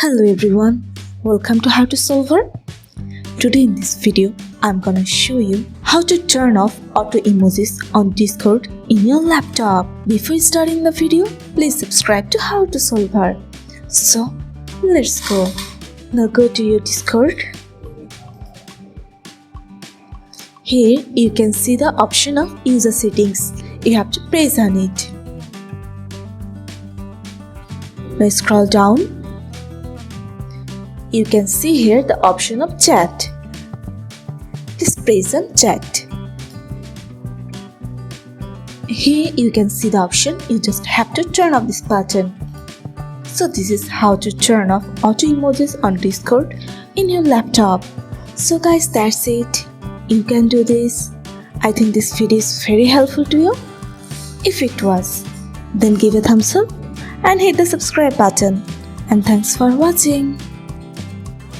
Hello everyone, welcome to How to Solver. Today in this video, I'm gonna show you how to turn off auto emojis on Discord in your laptop. Before starting the video, please subscribe to How to Solver. So, let's go. Now go to your Discord. Here you can see the option of user settings. You have to press on it. Now scroll down. You can see here the option of chat. Please press on chat. Here you can see the option. You just have to turn off this button. So this is how to turn off auto emojis on Discord in your laptop. So guys, that's it. You can do this. I think this video is very helpful to you. If it was, then give a thumbs up and hit the subscribe button. And thanks for watching.